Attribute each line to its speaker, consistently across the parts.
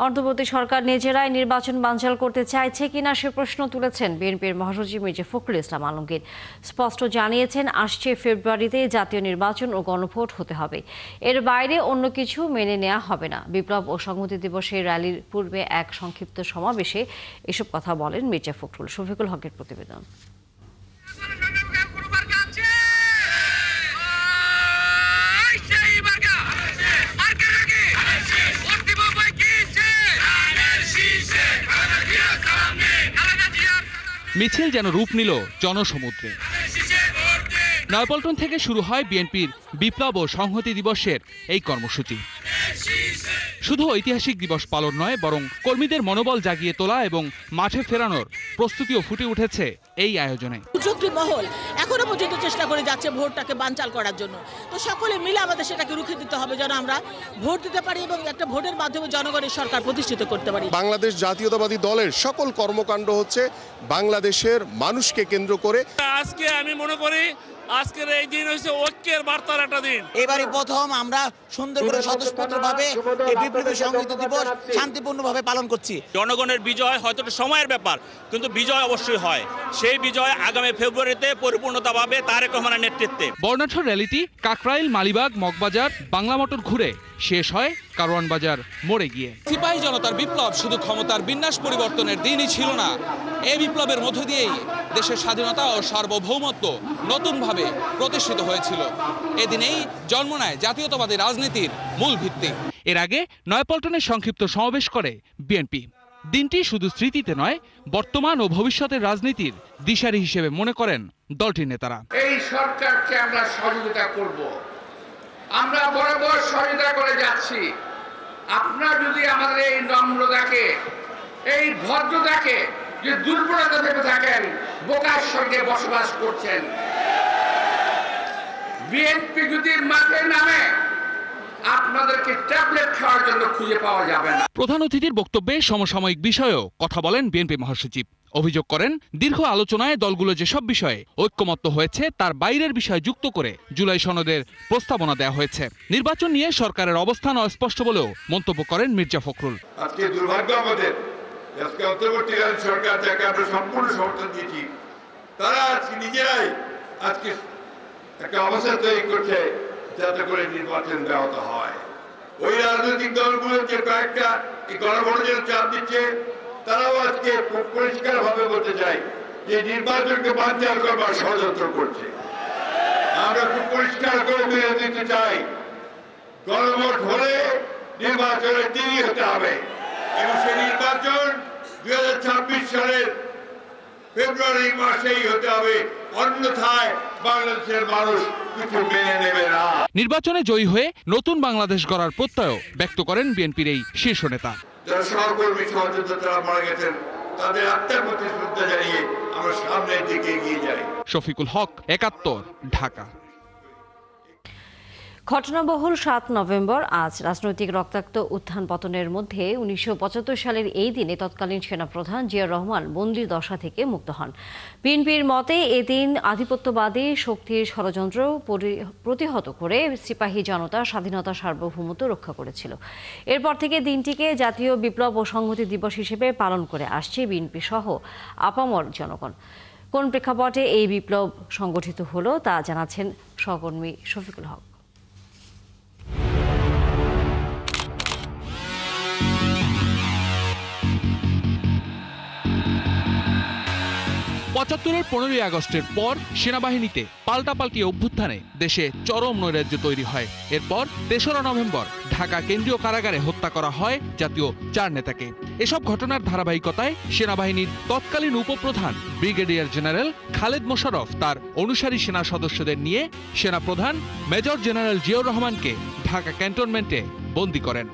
Speaker 1: অন্তর্বর্তী সরকার নিজেরাই নির্বাচন বানচাল করতে চাইছে কিনা সে প্রশ্ন তুলেছেন বিএনপির মহাসচিব মির্জা ফখরুল ইসলাম আলমগীর। স্পষ্ট জানিয়েছেন, আসছে ফেব্রুয়ারিতে জাতীয় নির্বাচন ও গণভোট হতে হবে, এর বাইরে অন্য কিছু মেনে নেওয়া হবে না। বিপ্লব ও সংহতি দিবসের র্যালির পূর্বে এক সংক্ষিপ্ত সমাবেশে এসব কথা বলেন মির্জা ফখরুল। শফিকুল হকের প্রতিবেদন।
Speaker 2: মিছিল যেন রূপ নিল জনসমুদ্রে। নয়াপল্টন থেকে শুরু হয় বিএনপির বিপ্লব ও সংহতি দিবসের এই কর্মসূচি। শুধু ঐতিহাসিক দিবস পালন নয়, বরং কর্মীদের মনোবল জাগিয়ে তোলা এবং মাঠে ফেরানোর প্রস্তুতিও ফুটে উঠেছে এই আয়োজনে।
Speaker 3: কুচক্রী মহল এখনো পর্যন্ত চেষ্টা করে যাচ্ছে ভোটটাকে বানচাল করার জন্য। তো সকলে মিলে আমাদের সেটাকে রুখে দিতে হবে, যেন আমরা ভোট দিতে পারি এবং একটা ভোটের মাধ্যমে জনগণের সরকার প্রতিষ্ঠিত করতে পারি।
Speaker 4: বাংলাদেশ জাতীয়তাবাদী দলের সকল কর্মকাণ্ড হচ্ছে বাংলাদেশের মানুষকে কেন্দ্র করে।
Speaker 5: আজকে আমি মনে করি আজকের এই দিন হচ্ছে ঐক্যের বার্তার একটা দিন।
Speaker 3: এবারই প্রথম আমরা সুন্দর করে স্বতঃস্ফূর্তভাবে এই বিপ্লবী সংহতি দিবস শান্তিপূর্ণভাবে পালন করছি।
Speaker 5: জনগণের বিজয় হয়তো একটা সময়ের ব্যাপার, কিন্তু বিজয় অবশ্যই হয়। সেই বিজয় আগামী ফেব্রুয়ারিতে পরিপূর্ণতা পাবে তারেক রহমানের নেতৃত্বে।
Speaker 2: বর্ণাঢ্য র্যালিটি কাকরাইল, মালিবাগ, মগবাজার, বাংলা মোটর ঘুরে শেষ হয় কারওয়ান বাজার মোড়ে গিয়ে।
Speaker 6: সিপাহী জনতার বিপ্লব শুধু ক্ষমতার বিন্যাস পরিবর্তনের দিনই ছিল না, এই বিপ্লবের মধ্য দিয়েই দেশের স্বাধীনতা ও সার্বভৌমত্ব নতুনভাবে প্রতিষ্ঠিত হয়েছিল। এদিনেই জন্ম নেয় জাতীয়তাবাদী রাজনীতির মূল ভিত্তি।
Speaker 2: এর আগে নয়াপল্টনে সংক্ষিপ্ত সমাবেশ করে বিএনপি। দিনটি শুধু স্মৃতিতে নয়, বর্তমান ও ভবিষ্যতের রাজনীতির দিশারি হিসেবে মনে করেন দলটির নেতারা।
Speaker 7: এই সরকারকে আমরা সহযোগিতা করব, আমরা বরাবর সহযোগিতা করে যাচ্ছি। আপনারা যদি আমাদের এই নম্রতাকে, এই ভদ্রতাকে, যে দুর্বলতা থেকে থাকেন, বোকার সঙ্গে বসবাস করছেন, বিএনপি যদি মাঠে নামে আপনাদেরকে ট্যাবলেট খাওয়ার জন্য খুঁজে পাওয়া যাবে না।
Speaker 2: প্রধান অতিথির বক্তব্যে সমসাময়িক বিষয়েও কথা বলেন বিএনপি মহাসচিব। অভিযোগ করেন, দীর্ঘ আলোচনায় দলগুলো যেসব বিষয়ে ঐক্যমত্য হয়েছে তার বাইরের বিষয় যুক্ত করে জুলাই সনদের প্রস্তাবনা দেওয়া হয়েছে। নির্বাচন নিয়ে সরকারের অবস্থান অস্পষ্ট বলেও মন্তব্য করেন মির্জা ফখরুল।
Speaker 8: আজকে দুর্ভাগ্য আমাদের, আজকে অন্তর্বর্তীকালীন সরকার যাকে আমরা সম্পূর্ণ সমর্থন দিয়েছি, তারা আজকে নিজেরাই আজকে একটা অবস্থা তৈরি করছে যাতে করে নির্বাচন ব্যাহত হয়। ওই রাজনৈতিক দলগুলো যে কয়েকটা গণভোটের চাপ দিচ্ছে, তারাও আজকে খুব পরিষ্কার ভাবে বলতে চাই যে নির্বাচনকে বানচাল করবার ষড়যন্ত্র করছে। আমরা খুব পরিষ্কার করে মেনে দিতে চাই, গণভোট হলে নির্বাচনের দিনই হতে হবে এবং সেই নির্বাচন 2026 সালের ফেব্রুয়ারি মাসেই হতে হবে, অন্যথায় বাংলাদেশের মানুষ কিছু মেনে নেবে না।
Speaker 2: নির্বাচনে জয়ী হয়ে নতুন বাংলাদেশ গড়ার প্রত্যয় ব্যক্ত করেন বিএনপির এই শীর্ষ নেতা।
Speaker 8: যারা সহকর্মী সহযোদ্ধা মারা গেছেন, তাদের আত্মার প্রতি শ্রদ্ধা জানিয়ে আমরা সামনের দিকে এগিয়ে যাই।
Speaker 2: শফিকুল হক, ৭১, ঢাকা।
Speaker 1: ঘটনাবহুল ৭ নভেম্বর আজ রাজনৈতিক রক্তাক্ত উত্থান পতনের মধ্যে ১৯৭৫ সালের এই দিনে তৎকালীন সেনাপ্রধান জিয়াউর রহমান বন্দির দশা থেকে মুক্ত হন। বিএনপির মতে এদিন আধিপত্যবাদী শক্তির ষড়যন্ত্র প্রতিহত করে সিপাহী জনতা স্বাধীনতা সার্বভৌমত্ব রক্ষা করেছিল। এরপর থেকে দিনটিকে জাতীয় বিপ্লব ও সংহতি দিবস হিসেবে পালন করে আসছে বিএনপি সহ আপামর জনগণ। কোন প্রেক্ষাপটে এই বিপ্লব সংগঠিত হলো তা জানাচ্ছেন সহকর্মী শফিকুল হক।
Speaker 2: ৭৫-এর ১৫ই আগস্টের পর সেনাবাহিনীতে পাল্টাপাল্টি অভ্যুত্থানে দেশে চরম নৈরাজ্য তৈরি হয়। এরপর ৩রা নভেম্বর ঢাকা কেন্দ্রীয় কারাগারে হত্যা করা হয় জাতীয় ৪ নেতাকে। এসব ঘটনার ধারাবাহিকতায় সেনাবাহিনীর তৎকালীন উপপ্রধান ব্রিগেডিয়ার জেনারেল খালেদ মোশাররফ তার অনুসারী সেনা সদস্যদের নিয়ে সেনাপ্রধান মেজর জেনারেল জিয়াউর রহমানকে ঢাকা ক্যান্টনমেন্টে বন্দী করেন।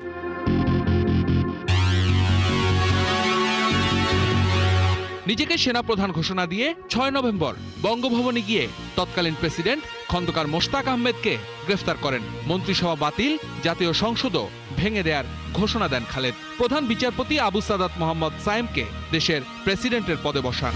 Speaker 2: নিজেকে সেনাপ্রধান ঘোষণা দিয়ে ৬ নভেম্বর বঙ্গভবনে গিয়ে তৎকালীন প্রেসিডেন্ট খন্দকার মোশতাক আহমেদকে গ্রেফতার করেন। মন্ত্রিসভা বাতিল, জাতীয় সংসদও ভেঙে দেওয়ার ঘোষণা দেন খালেদ। প্রধান বিচারপতি আবু সাদাত মোহাম্মদ সায়েমকে দেশের প্রেসিডেন্টের পদে বসান।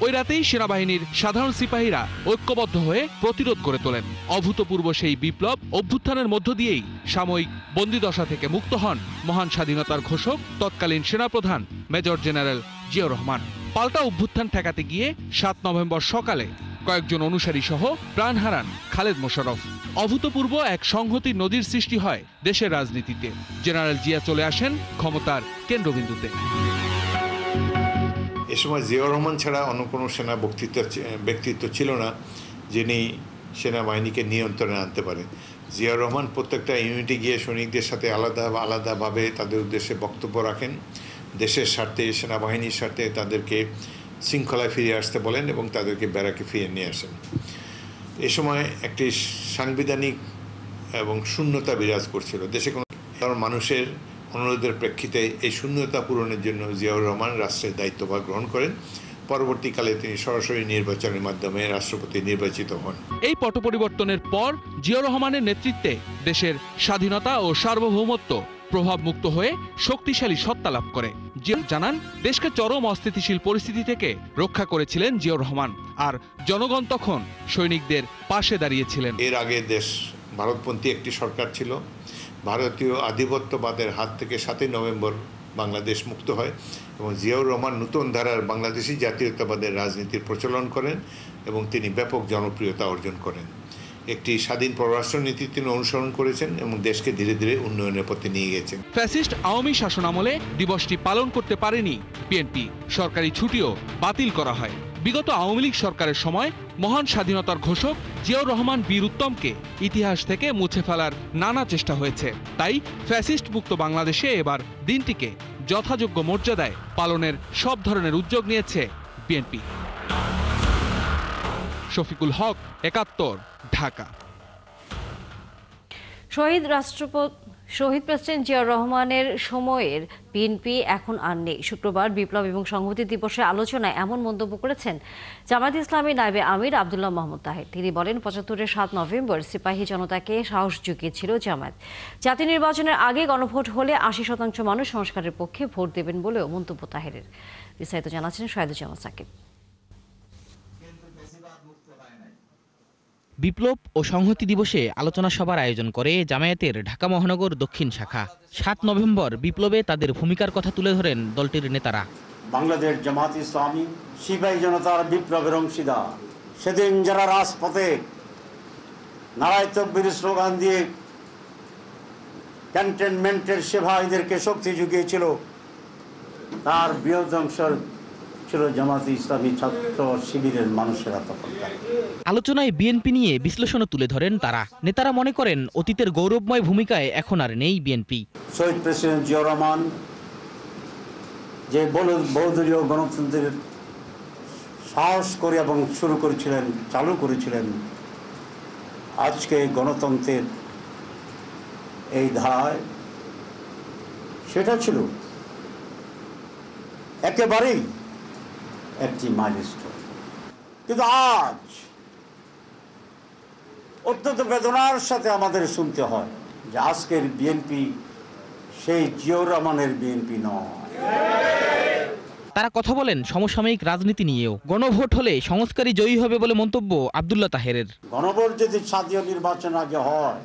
Speaker 2: ওই রাতেই সেনাবাহিনীর সাধারণ সিপাহীরা ঐক্যবদ্ধ হয়ে প্রতিরোধ করে তোলেন। অভূতপূর্ব সেই বিপ্লব অভ্যুত্থানের মধ্য দিয়েই সাময়িক বন্দিদশা থেকে মুক্ত হন মহান স্বাধীনতার ঘোষক তৎকালীন সেনাপ্রধান মেজর জেনারেল জিয়াউর রহমান। পাল্টা অভ্যুত্থান ঠেকাতে গিয়ে 7 নভেম্বর সকালে কয়েকজন অনুসারী সহ প্রাণ হারান খালেদ মোশাররফ। অভূতপূর্ব এক সংহতির নজির সৃষ্টি হয় দেশের রাজনীতিতে। জেনারেল জিয়া চলে আসেন ক্ষমতার কেন্দ্রবিন্দুতে।
Speaker 9: এ সময় জিয়াউর রহমান ছাড়া অন্য কোনো সেনা ব্যক্তিত্ব ছিল না যিনি সেনাবাহিনীকে নিয়ন্ত্রণে আনতে পারে। জিয়াউর রহমান প্রত্যেকটা ইউনিটে গিয়ে সৈনিকদের সাথে আলাদাভাবে তাদের উদ্দেশ্যে বক্তব্য রাখেন। দেশের স্বার্থে, সেনাবাহিনীর স্বার্থে তাদেরকে শৃঙ্খলায় ফিরে আসতে বলেন এবং তাদেরকে ব্যারাকে ফিরে নিয়ে আসেন। এ সময় একটি সাংবিধানিক এবং শূন্যতা বিরাজ করছিল দেশে। কোনো মানুষের অনুরোধের প্রেক্ষিতে এই শূন্যতা পূরণের জন্য জিয়াউর রহমান রাষ্ট্রের দায়িত্বভার গ্রহণ করেন। পরবর্তীকালে তিনি সরাসরি নির্বাচনের মাধ্যমে রাষ্ট্রপতি নির্বাচিত হন।
Speaker 2: এই পট পরিবর্তনের পর জিয়াউর রহমানের নেতৃত্বে দেশের স্বাধীনতা ও সার্বভৌমত্ব প্রভাবমুক্ত হয়ে শক্তিশালী সত্তা লাভ করে। জিয়া জানান, দেশকে চরম অস্থিতিশীল পরিস্থিতি থেকে রক্ষা করেছিলেন জিয়াউর রহমান, আর জনগণ তখন সৈনিকদের পাশে দাঁড়িয়েছিলেন।
Speaker 9: এর আগে দেশ ভারতপন্থী একটি সরকার ছিল। ভারতীয় আধিপত্যবাদের হাত থেকে 7 নভেম্বর বাংলাদেশ মুক্ত হয় এবং জিয়াউর রহমান নতুন ধারার বাংলাদেশি জাতীয়তাবাদের রাজনীতির প্রচলন করেন এবং তিনি ব্যাপক জনপ্রিয়তা অর্জন করেন। একটি স্বাধীন পররাষ্ট্রনীতি তিনি অনুসরণ করেছেন এবং দেশকে ধীরে ধীরে উন্নয়নের পথে নিয়ে গেছেন।
Speaker 2: ফ্যাসিস্ট আওয়ামী শাসনামলে দিবসটি পালন করতে পারেনি বিএনপি। সরকারি ছুটিও বাতিল করা হয়। বিগত আওয়ামী লীগ সরকারের সময় মহান স্বাধীনতার ঘোষক জিয়াউর রহমান বীর উত্তমকে ইতিহাস থেকে মুছে ফেলার নানা চেষ্টা হয়েছে। তাই ফ্যাসিস্ট মুক্ত বাংলাদেশে এবার দিনটিকে যথাযোগ্য মর্যাদায় পালনের সব ধরনের উদ্যোগ নিয়েছে বিএনপি। শফিকুল হক, ৭১, ঢাকা।
Speaker 1: শহীদ প্রেসিডেন্ট জিয়াউর রহমানের সময়ের বিএনপি এখন আর নেই। শুক্রবার বিপ্লব এবং সংহতি দিবসে আলোচনায় এমন মন্তব্য করেছেন জামায়াতে ইসলামী নায়েবে আমির আব্দুল্লাহ মাহমুদ তাহের। তিনি বলেন, ৭৫-এর ৭ নভেম্বর সিপাহী জনতাকে সাহস জুগিয়েছিল জামায়াত। জাতীয় নির্বাচনের আগে গণভোট হলে ৮০% মানুষ সংস্কারের পক্ষে ভোট দেবেন বলেও মন্তব্য তাহেরের। বিস্তারিত জানাচ্ছেন শাহেদুজ্জামান সাকিব।
Speaker 10: বিপ্লব ও সংহতি দিবসে আলোচনা সভার আয়োজন করে জামায়াতের ঢাকা মহানগর দক্ষিণ শাখা। ৭ নভেম্বর বিপ্লবে তাদের ভূমিকার কথা তুলে ধরেন দলটির নেতারা।
Speaker 11: বাংলাদেশ জামায়াত ইসলামী সিপাহী জনতার বিপ্লবের অংশীদার। সেদিন যারা রাজপথে নারায়ে তাকবীর স্লোগান দিয়ে ক্যান্টনমেন্টের সিপাহীদেরকে শক্তি জুগিয়েছিল, তার বৃহৎ অংশ ছিল জামায়াতে ইসলামী ছাত্র শিবিরের মানুষেরা। তখনকার
Speaker 10: আলোচনায় বিএনপি নিয়ে বিশ্লেষণও তুলে ধরেন তারা। নেতারা মনে করেন, অতীতের গৌরবময় ভূমিকায় এখন আর নেই বিএনপি।
Speaker 11: শহীদ প্রেসিডেন্ট জিয়াউর রহমান যে বহুদলীয় গণতন্ত্রের সাহস করে এবং চালু করেছিলেন, আজকে গণতন্ত্রের এই ধারায় সেটা ছিল একেবারেই একটি মাইলস্টোন। কিন্তু আজ অত্যন্ত বেদনার সাথে আমাদের শুনতে হয় যে আজকের বিএনপি সেই জিয়াউর রহমানের বিএনপি নয়।
Speaker 10: তারা কথা বলেন সমসাময়িক রাজনীতি নিয়েও। গণভোট হলে সংস্কারই জয়ী হবে বলে মন্তব্য আব্দুল্লাহ তাহেরের।
Speaker 11: গণভোট যদি জাতীয় নির্বাচন আগে হয়,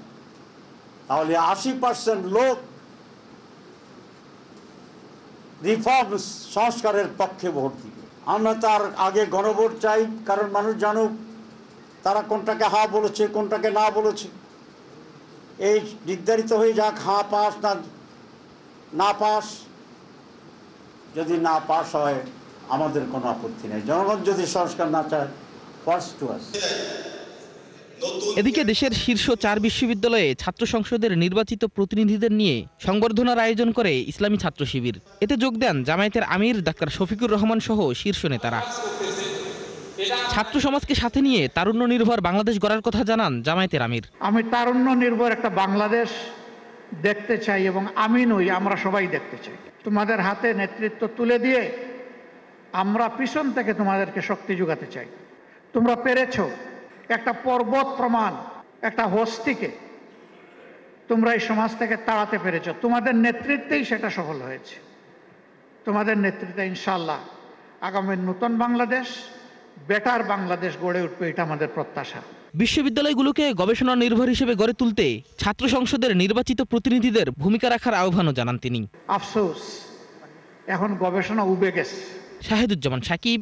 Speaker 11: তাহলে 80% লোক রিফর্ম সংস্কারের পক্ষে ভোট দিবে। আমরা তার আগে গণভোট চাই, কারণ মানুষ জানুক তারা কোনটাকে হ্যাঁ বলেছে, কোনটাকে না বলেছে। এই নির্ধারিত হয়ে যাক হ্যাঁ পাস না পাস। যদি না পাস হয় আমাদের কোনো আপত্তি নেই। জনগণ যদি সংস্কার না চায়, ফার্স্ট টু আস।
Speaker 10: এদিকে দেশের শীর্ষ 4 বিশ্ববিদ্যালয়ে ছাত্র সংসদের নির্বাচিত প্রতিনিধিদের নিয়ে সংবর্ধনার আয়োজন করে ইসলামী ছাত্র শিবির। এতে যোগ দেন জামায়াতের আমির ডাক্তার শফিকুর রহমান সহ শীর্ষ নেতারা। ছাত্র সমাজকে সাথে নিয়ে তারুণ্য নির্ভর বাংলাদেশ গড়ার কথা জানান জামায়াতের আমির।
Speaker 12: আমি তারুণ্য নির্ভর একটা বাংলাদেশ দেখতে চাই এবং আমি নই, আমরা সবাই দেখতে চাই। তোমাদের হাতে নেতৃত্ব তুলে দিয়ে আমরা পিছন থেকে তোমাদেরকে শক্তি যোগাতে চাই। তোমরা পেরেছো। একটা পর্বত প্রমাণ, একটা হস্তিকে তোমরা এই সমাজ থেকে তাড়াতে পেরেছো। তোমাদের নেতৃত্বেই সেটা সফল হয়েছে। তোমাদের নেতৃত্বে ইনশাআল্লাহ আগামী নতুন বাংলাদেশ বেটার বাংলাদেশ গড়ে উঠবে, এটা আমাদের প্রত্যাশা।
Speaker 10: বিশ্ববিদ্যালয়গুলোকে গবেষণা নির্ভর হিসেবে গড়ে তুলতে ছাত্র সংসদের নির্বাচিত প্রতিনিধিদের ভূমিকা রাখার আহ্বানও জানান তিনি।
Speaker 12: আফসোস, এখন গবেষণা উবে গেছে।
Speaker 10: শাহেদুজ্জামান সাকিব,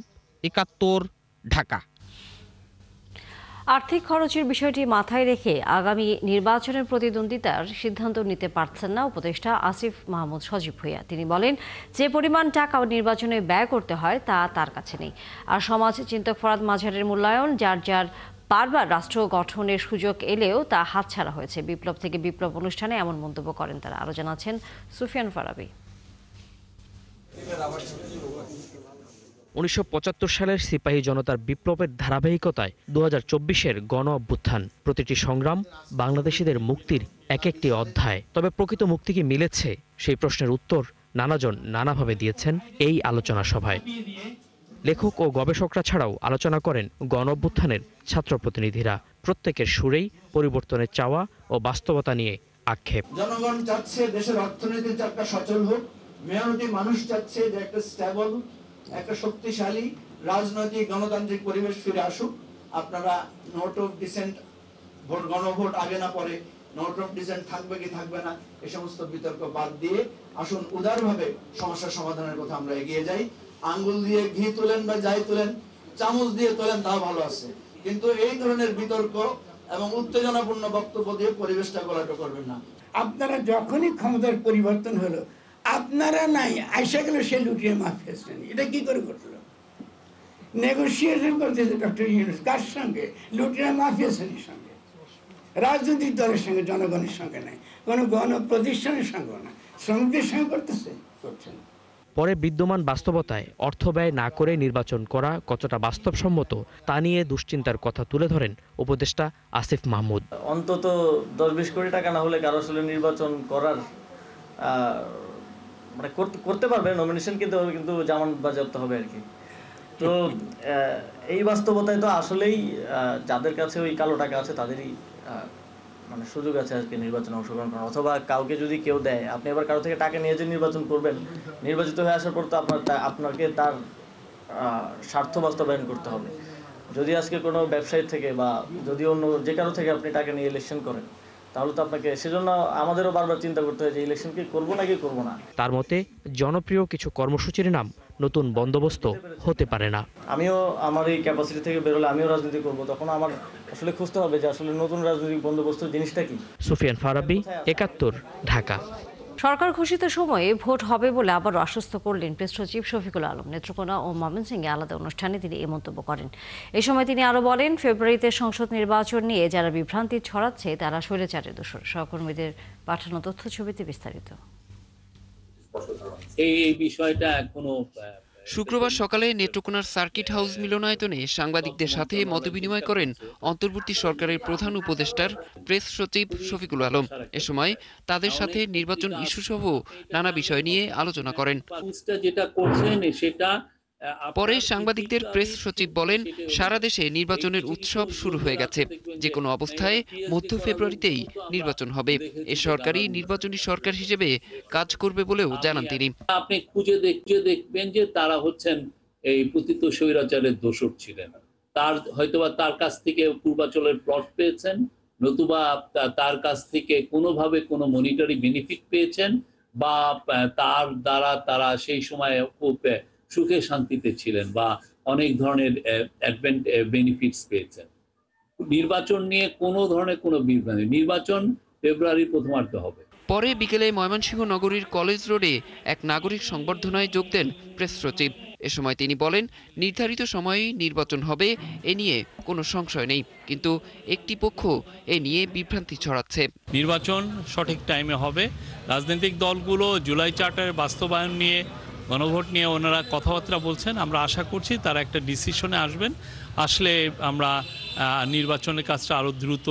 Speaker 10: ৭১, ঢাকা।
Speaker 1: আর্থিক খরচের বিষয়টি মাথায় রেখে আগামী নির্বাচনের প্রতিদ্বন্দ্বিতার সিদ্ধান্ত নিতে পারছেন না উপদেষ্টা আসিফ মাহমুদ সজীব ভূঁইয়া। তিনি বলেন, যে পরিমাণ টাকা নির্বাচনে ব্যয় করতে হয় তা তার কাছে নেই। আর সমাজ চিন্তক ফরাদ মাঝারের মূল্যায়ন, যার যার বারবার রাষ্ট্র গঠনের সুযোগ এলেও তা হাতছাড়া হয়েছে। বিপ্লব থেকে বিপ্লব অনুষ্ঠানে এমন মন্তব্য করেন তারা। আরও জানাচ্ছেন সুফিয়ান ফারাবি।
Speaker 10: ১৯৭৫ সালের সিপাহী জনতার বিপ্লবের ধারাবাহিকতায় ২০২৪-এর গণ অভ্যুত্থান। প্রতিটি সংগ্রাম বাংলাদেশিদের মুক্তির এক একটি অধ্যায়। তবে প্রকৃত মুক্তি কি মিলেছে, সেই প্রশ্নের উত্তর নানাজন নানাভাবে দিয়েছেন এই আলোচনা সভায়। লেখক ও গবেষকরা ছাড়াও আলোচনা করেন গণ অভ্যুত্থানের ছাত্র প্রতিনিধিরা। প্রত্যেকের সুরেই পরিবর্তনের চাওয়া ও বাস্তবতা নিয়ে আক্ষেপ।
Speaker 13: জনগণ চাচ্ছে দেশের অর্থনীতি একটা সচল হোক, মেহনতি মানুষ চাচ্ছে যে একটা স্টেবল, একটা শক্তিশালী রাজনৈতিক গণতান্ত্রিক পরিবেশ ফিরে আসুক। আপনারা নোট অফ ডিসেন্ট, ভোট গণভোট আগে না পরে নোট অফ ডিসেন্ট থাকবে কি থাকবে না এই সমস্ত বিতর্ক বাদ দিয়ে আসুন উদারভাবে সমস্যা সমাধানের কথা আমরা এগিয়ে যাই। আঙ্গুল দিয়ে ঘি তোলেন বা যাই তোলেন, চামচ দিয়ে তোলেন, তাও ভালো আছে, কিন্তু এই ধরনের বিতর্ক এবং উত্তেজনাপূর্ণ বক্তব্য দিয়ে পরিবেশটা গলাটো করবেন না।
Speaker 14: আপনারা যখনই ক্ষমতার পরিবর্তন হলো, আপনারা নাই আইসা গেল সে লুটিয়ে মাফিয়া শ্রেণী। এটা কি করে করলো? নেগোসিয়েশন করতেছে ডক্টর ইউনূস কার সঙ্গে? লুটিয়ে মাফিয়া শ্রেণীর সঙ্গে, রাজনৈতিক দলের সঙ্গে, জনগণের সঙ্গে নাই, কোনো গণ প্রতিষ্ঠানের সঙ্গে না, শ্রমিকদের সঙ্গে করছেন।
Speaker 10: পরে বিদ্যমান বাস্তবতায় অর্থ ব্যয় না করে নির্বাচন করা কতটা বাস্তবসম্মত তা নিয়ে দুশ্চিন্তার কথা তুলে ধরেন উপদেষ্টা আসিফ মাহমুদ।
Speaker 15: অন্তত 10-20 কোটি টাকা না হলে কারো আসলে নির্বাচন করার মানে করতে পারবে, নমিনেশন কিনতে হবে, কিন্তু জামানত বাজেয়াপ্ত হবে আর কি। তো এই বাস্তবতায় তো আসলেই যাদের কাছে ওই কালো টাকা আছে তাদেরই মানে সুযোগ আছে আজকে নির্বাচনে অংশগ্রহণ করার। অথবা কাউকে যদি কেউ দেয়, আপনি এবার কারো থেকে টাকা নিয়ে যে নির্বাচন করবেন, নির্বাচিত হয়ে আসার পর তো আপনাকে তার স্বার্থ বাস্তবায়ন করতে হবে। যদি আজকে কোনো ব্যবসায়ী থেকে বা যদি অন্য যে কারো থেকে আপনি টাকা নিয়ে ইলেকশন করেন, তাহলে তো আপনাকে, সেজন্য আমাদেরও বারবার চিন্তা করতে হয় যে ইলেকশন কি করবো নাকি করবো না।
Speaker 10: তার মতে জনপ্রিয় কিছু কর্মসূচির নাম নতুন বন্দোবস্ত হতে পারে না।
Speaker 15: আমিও আমার এই ক্যাপাসিটি থেকে বেরোলে আমিও রাজনীতি করব, তখন আমার আসলে খুঁজতে হবে যে আসলে নতুন রাজনৈতিক বন্দোবস্ত জিনিসটা কি।
Speaker 10: সুফিয়ান ফারাবি, ৭১, ঢাকা।
Speaker 1: সরকার ঘোষিত সময়ে ভোট হবে বলে আবারও আশ্বস্ত করলেন প্রেস সচিব শফিকুল আলম। নেত্রকোনা ও ময়মনসিংহে আলাদা অনুষ্ঠানে তিনি এই মন্তব্য করেন। এ সময় তিনি আরও বলেন, ফেব্রুয়ারিতে সংসদ নির্বাচন নিয়ে যারা বিভ্রান্তি ছড়াচ্ছে তারা স্বৈরাচারের দোষর। সহকর্মীদের পাঠানো তথ্য ছবিতে বিস্তারিত।
Speaker 16: এই বিষয়টা এখনো
Speaker 17: শুক্রবার সকালে নেত্রকোনার সার্কিট হাউস মিলনায়তনে সাংবাদিকদের সাথে মতবিনিময় করেন অন্তর্বর্তী সরকারের প্রধান উপদেষ্টার প্রেস সচিব শফিকুল আলম। এ সময় তাদের সাথে নির্বাচন ইস্যুসহ নানা বিষয় নিয়ে আলোচনা করেন। পরে সাংবাদিকদের প্রেস সচিব বলেন, সারা দেশে নির্বাচনের উৎসব শুরু হয়ে গেছে। যে কোনো অবস্থায় মধ্য ফেব্রুয়ারিতেই নির্বাচন হবে। এ সরকারই নির্বাচনী সরকার হিসেবে কাজ করবে বলেও জানান তিনি।
Speaker 16: আপনি খুঁজে দেখবেন যে তারা হচ্ছেন এই পতিত স্বৈরাচারের দোষর ছিলেন। তার হয়তোবা তার কাছ থেকে পূর্বাচলের প্লট পেয়েছেন, নতুবা তার কাছ থেকে কোনোভাবে কোনো মনিটারি বেনিফিট পেয়েছেন, বা তার দ্বারা তারা সেই সময় খুব সুখে শান্তিতে ছিলেন বা অনেক ধরনের বেনিফিটস পেয়েছেন। নির্বাচন নিয়ে কোনো ধরনের কোনো বিভ্রান্তি, নির্বাচন ফেব্রুয়ারির প্রথমার্ধে হবে।
Speaker 17: পরে বিকেলে ময়মনসিংহ নগরীর কলেজ রোডে এক নাগরিক সংবর্ধনায় যোগ দেন প্রেস সচিব। এ সময় তিনি বলেন, নির্ধারিত সময়েই নির্বাচন হবে, এ নিয়ে কোনো সংশয় নেই, কিন্তু একটি পক্ষ এ নিয়ে বিভ্রান্তি ছড়াচ্ছে।
Speaker 18: নির্বাচন সঠিক টাইমে হবে। রাজনৈতিক দলগুলো জুলাই চার্টারের বাস্তবায়ন নিয়ে, গণভোট নিয়ে ওনারা কথাবার্তা বলছেন। আমরা আশা করছি তারা একটা ডিসিশনে আসবেন। আসলে আমরা নির্বাচনের কাজটা আরও দ্রুত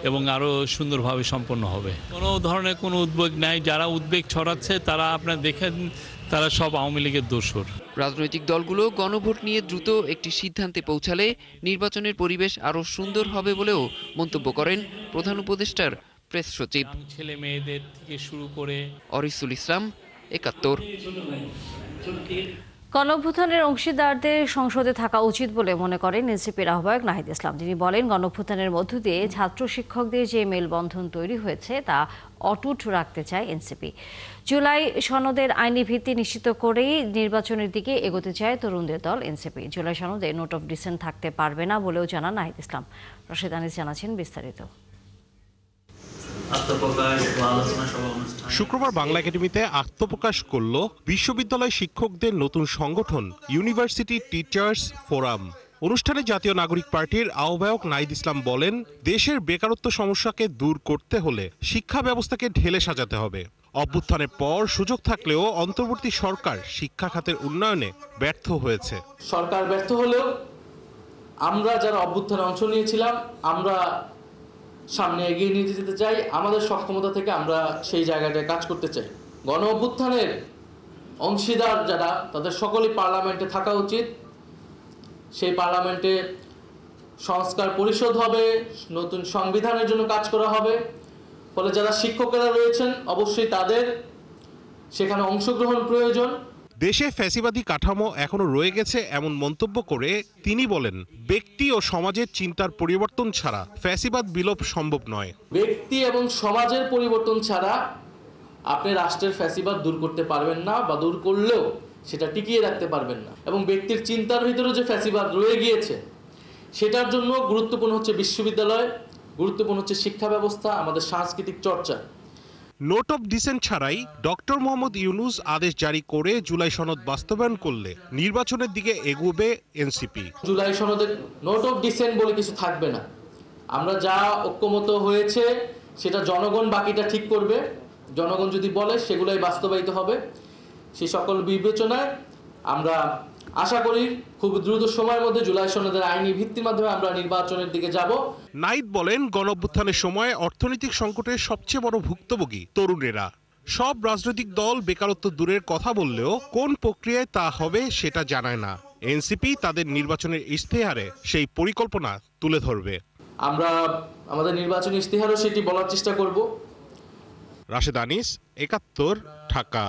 Speaker 18: এবং আরও সুন্দরভাবে সম্পন্ন হবে। কোনো ধরনের কোনো উদ্বেগ নাই। যারা উদ্বেগ ছড়াচ্ছে তারা আপনারা দেখেন, তারা সব আওয়ামী লীগের দোসর।
Speaker 17: রাজনৈতিক দলগুলো গণভোট নিয়ে দ্রুত একটি সিদ্ধান্তে পৌঁছালে নির্বাচনের পরিবেশ আরও সুন্দর হবে বলেও মন্তব্য করেন প্রধান উপদেষ্টার প্রেস সচিব।
Speaker 18: ছেলে মেয়েদের থেকে শুরু করে।
Speaker 17: অরিসুল ইসলাম, ৭১।
Speaker 1: গণঅভ্যুত্থানের অংশীদারদের সংসদে থাকা উচিত বলে মনে করেন এনসিপির আহ্বায়ক নাহিদ ইসলাম। তিনি বলেন, গণঅভ্যুত্থানের মধ্য দিয়ে ছাত্র শিক্ষকদের যে মেলবন্ধন তৈরি হয়েছে তা অটুট রাখতে চায় এনসিপি। জুলাই সনদের আইনি ভিত্তি নিশ্চিত করেই নির্বাচনের দিকে এগোতে চায় তরুণদের দল এনসিপি। জুলাই সনদে নোট অফ ডিসেন্ট থাকতে পারবে না বলেও জানান নাহিদ ইসলাম। রশিদ আনিস জানাচ্ছেন বিস্তারিত।
Speaker 19: শুক্রবার বাংলা একাডেমিতে আত্মপ্রকাশ করল বিশ্ববিদ্যালয় শিক্ষকদের নতুন সংগঠন ইউনিভার্সিটি টিচার্স ফোরাম। অনুষ্ঠানে জাতীয় নাগরিক পার্টির আহ্বায়ক নাহিদ ইসলাম বলেন, দেশের বেকারত্ব সমস্যাকে দূর করতে হলে শিক্ষা ব্যবস্থাকে ঢেলে সাজাতে হবে। অভ্যুত্থানের পর সুযোগ থাকলেও অন্তর্বর্তী সরকার শিক্ষা খাতের উন্নয়নে ব্যর্থ হয়েছে।
Speaker 15: সরকার ব্যর্থ হলেও আমরা যারা অভ্যুত্থানে অংশ নিয়েছিলাম আমরা সামনে এগিয়ে নিয়ে যেতে চাই। আমাদের সক্ষমতা থেকে আমরা সেই জায়গাটায় কাজ করতে চাই। গণ অভ্যুত্থানের অংশীদার যারা, তাদের সকলেই পার্লামেন্টে থাকা উচিত। সেই পার্লামেন্টে সংস্কার পরিষদ হবে, নতুন সংবিধানের জন্য কাজ করা হবে। ফলে যারা শিক্ষকেরা রয়েছেন অবশ্যই তাদের সেখানে অংশগ্রহণ প্রয়োজন।
Speaker 19: দেশে ফ্যাসিবাদী কাঠামো এখনো রয়ে গেছে এমন মন্তব্য করে তিনি বলেন, ব্যক্তি ও সমাজের চিন্তার পরিবর্তন ছাড়া ফ্যাসিবাদ বিলোপ সম্ভব নয়।
Speaker 15: ব্যক্তি এবং সমাজের পরিবর্তন ছাড়া আপনি রাষ্ট্রের ফ্যাসিবাদ দূর করতে পারবেন না, বা দূর করলেও সেটা টিকিয়ে রাখতে পারবেন না। এবং ব্যক্তির চিন্তার ভিতরে যে ফ্যাসিবাদ রয়ে গিয়েছে সেটার জন্য গুরুত্বপূর্ণ হচ্ছে বিশ্ববিদ্যালয়, গুরুত্বপূর্ণ হচ্ছে শিক্ষা ব্যবস্থা, আমাদের সাংস্কৃতিক চর্চা।
Speaker 19: নোট অফ ডিসেন্ট ছাড়াই ডক্টর মোহাম্মদ ইউনূস আদেশ জারি করে জুলাই সনদ বাস্তবায়ন করলে নির্বাচনের দিকে এগোবে এনসিপি।
Speaker 15: জুলাই সনদে নোট অফ ডিসেন্ট বলে কিছু থাকবে না। আমরা যা ঐক্যমত হয়েছে সেটা জনগণ বাকিটা ঠিক করবে। জনগণ যদি বলে সেগুলোই বাস্তবায়িত হবে। সেই সকল বিবেচনায় আমরা আশা করি খুব দ্রুত সময়ের মধ্যে জুলাই সনদের আইনি ভিত্তির মাধ্যমে আমরা নির্বাচনের দিকে যাব।
Speaker 19: নাহিদ বলেন, গণঅভ্যুত্থানের সময় অর্থনৈতিক সংকটের সবচেয়ে বড় ভুক্তভোগী তরুণেরা। সব রাজনৈতিক দল বেকারত্ব দূরের কথা বললেও কোন প্রক্রিয়ায় তা হবে সেটা জানায় না। এনসিপি তাদের নির্বাচনের ইশতেহারে সেই পরিকল্পনা তুলে ধরবে।
Speaker 15: আমরা আমাদের নির্বাচনী ইশতেহারও সেটি বলার চেষ্টা করব।
Speaker 19: রাশেদ আনিস, ৭১, ঢাকা।